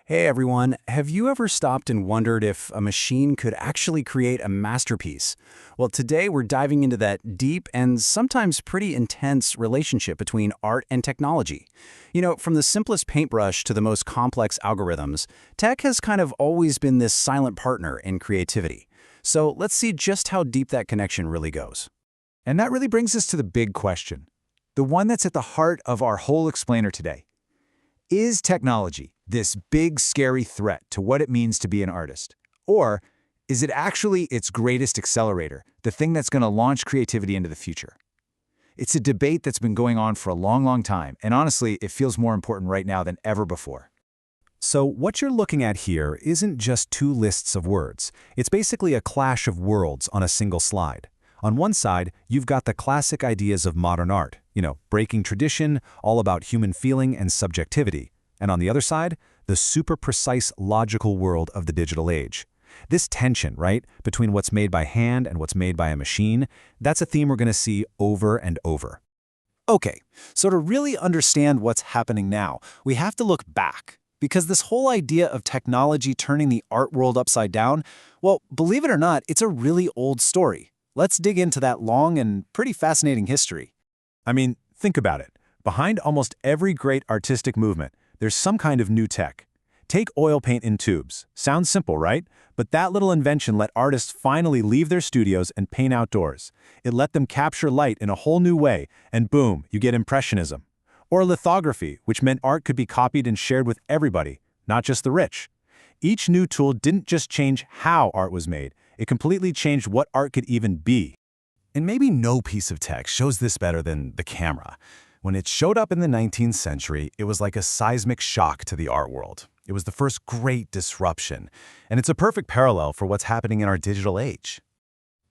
Hey everyone, have you ever stopped and wondered if a machine could actually create a masterpiece? Well, today we're diving into that deep and sometimes pretty intense relationship between art and technology. From the simplest paintbrush to the most complex algorithms, tech has kind of always been this silent partner in creativity. So let's see just how deep that connection really goes. And that really brings us to the big question, the one that's at the heart of our whole explainer today. Is technology this big, scary threat to what it means to be an artist? Or is it actually its greatest accelerator, the thing that's going to launch creativity into the future? It's a debate that's been going on for a long, long time, and honestly, it feels more important right now than ever before. So what you're looking at here isn't just two lists of words. It's basically a clash of worlds on a single slide. On one side, you've got the classic ideas of modern art, breaking tradition, all about human feeling and subjectivity. And on the other side, the super precise logical world of the digital age. This tension, right, between what's made by hand and what's made by a machine, that's a theme we're going to see over and over. Okay, so to really understand what's happening now, we have to look back. Because this whole idea of technology turning the art world upside down, well, believe it or not, it's a really old story. Let's dig into that long and pretty fascinating history. I mean, think about it. Behind almost every great artistic movement, there's some kind of new tech. Take oil paint in tubes. Sounds simple, right? But that little invention let artists finally leave their studios and paint outdoors. It let them capture light in a whole new way, and boom, you get Impressionism. Or lithography, which meant art could be copied and shared with everybody, not just the rich. Each new tool didn't just change how art was made, it completely changed what art could even be. And maybe no piece of tech shows this better than the camera. When it showed up in the 19th century, it was like a seismic shock to the art world. It was the first great disruption, and it's a perfect parallel for what's happening in our digital age.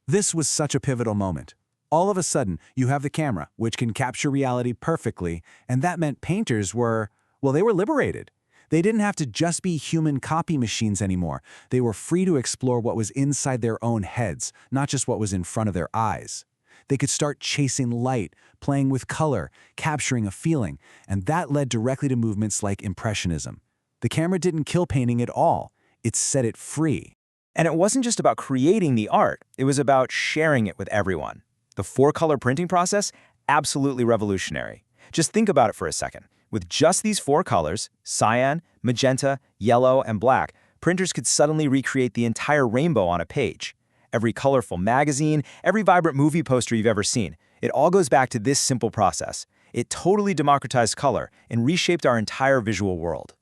This was such a pivotal moment. All of a sudden, you have the camera, which can capture reality perfectly, and that meant painters were liberated. They didn't have to just be human copy machines anymore. They were free to explore what was inside their own heads, not just what was in front of their eyes. They could start chasing light, playing with color, capturing a feeling, and that led directly to movements like Impressionism. The camera didn't kill painting at all. It set it free. And it wasn't just about creating the art. It was about sharing it with everyone. The four-color printing process, absolutely revolutionary. Just think about it for a second. With just these four colors, cyan, magenta, yellow, and black, printers could suddenly recreate the entire rainbow on a page. Every colorful magazine, every vibrant movie poster you've ever seen, it all goes back to this simple process. It totally democratized color and reshaped our entire visual world.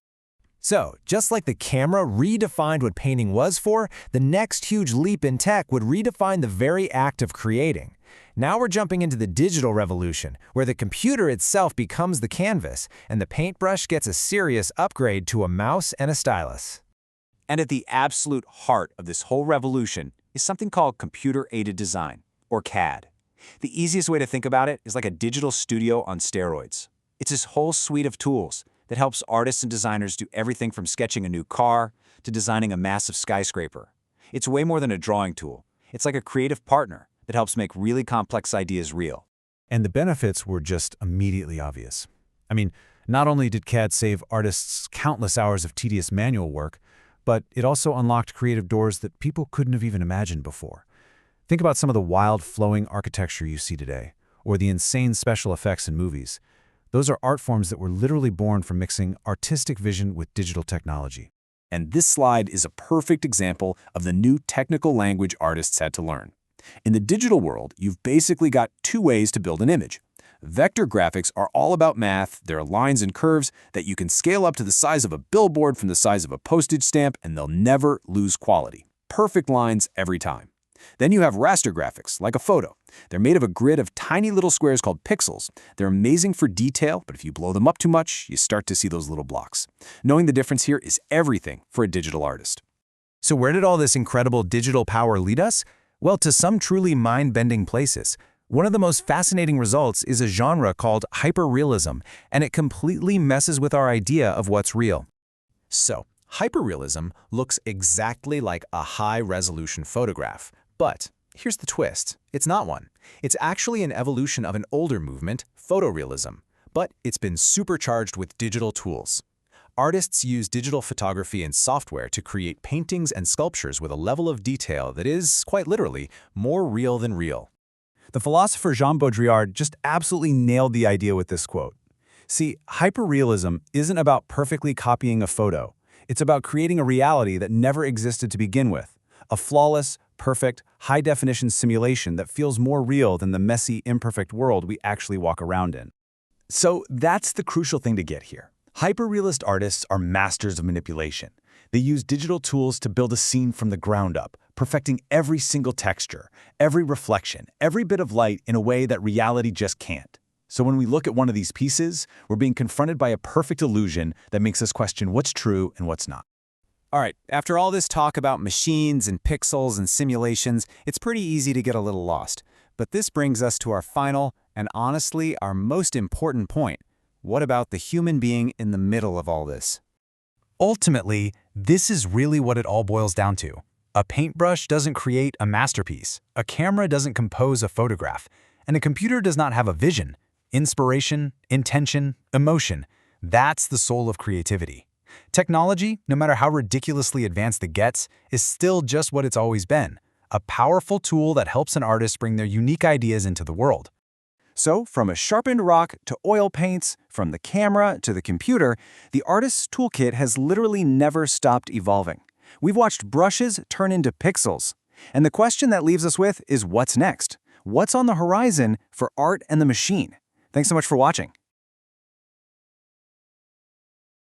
So, just like the camera redefined what painting was for, the next huge leap in tech would redefine the very act of creating. Now we're jumping into the digital revolution, where the computer itself becomes the canvas, and the paintbrush gets a serious upgrade to a mouse and a stylus. And at the absolute heart of this whole revolution is something called computer-aided design, or CAD. The easiest way to think about it is like a digital studio on steroids. It's this whole suite of tools that helps artists and designers do everything from sketching a new car to designing a massive skyscraper. It's way more than a drawing tool. It's like a creative partner that helps make really complex ideas real. And the benefits were just immediately obvious. I mean, not only did CAD save artists countless hours of tedious manual work, but it also unlocked creative doors that people couldn't have even imagined before. Think about some of the wild, flowing architecture you see today, or the insane special effects in movies. Those are art forms that were literally born from mixing artistic vision with digital technology. And this slide is a perfect example of the new technical language artists had to learn. In the digital world, you've basically got two ways to build an image. Vector graphics are all about math. There are lines and curves that you can scale up to the size of a billboard from the size of a postage stamp, and they'll never lose quality. Perfect lines every time. Then you have raster graphics, like a photo. They're made of a grid of tiny little squares called pixels. They're amazing for detail, but if you blow them up too much, you start to see those little blocks. Knowing the difference here is everything for a digital artist. So where did all this incredible digital power lead us? Well, to some truly mind-bending places. One of the most fascinating results is a genre called hyperrealism, and it completely messes with our idea of what's real. So, hyperrealism looks exactly like a high-resolution photograph. But here's the twist. It's not one. It's actually an evolution of an older movement, photorealism. But it's been supercharged with digital tools. artists use digital photography and software to create paintings and sculptures with a level of detail that is, quite literally, more real than real. The philosopher Jean Baudrillard just absolutely nailed the idea with this quote. See, hyperrealism isn't about perfectly copying a photo. It's about creating a reality that never existed to begin with. A flawless, perfect, high-definition simulation that feels more real than the messy, imperfect world we actually walk around in. So that's the crucial thing to get here. Hyperrealist artists are masters of manipulation. They use digital tools to build a scene from the ground up, perfecting every single texture, every reflection, every bit of light in a way that reality just can't. So when we look at one of these pieces, we're being confronted by a perfect illusion that makes us question what's true and what's not. All right, after all this talk about machines and pixels and simulations, it's pretty easy to get a little lost. But this brings us to our final, and honestly, our most important point. What about the human being in the middle of all this? Ultimately, this is really what it all boils down to. A paintbrush doesn't create a masterpiece, a camera doesn't compose a photograph, and a computer does not have a vision, inspiration, intention, emotion. That's the soul of creativity. Technology, no matter how ridiculously advanced it gets, is still just what it's always been, a powerful tool that helps an artist bring their unique ideas into the world. So, from a sharpened rock to oil paints, from the camera to the computer, the artist's toolkit has literally never stopped evolving. We've watched brushes turn into pixels. And the question that leaves us with is what's next? What's on the horizon for art and the machine? Thanks so much for watching.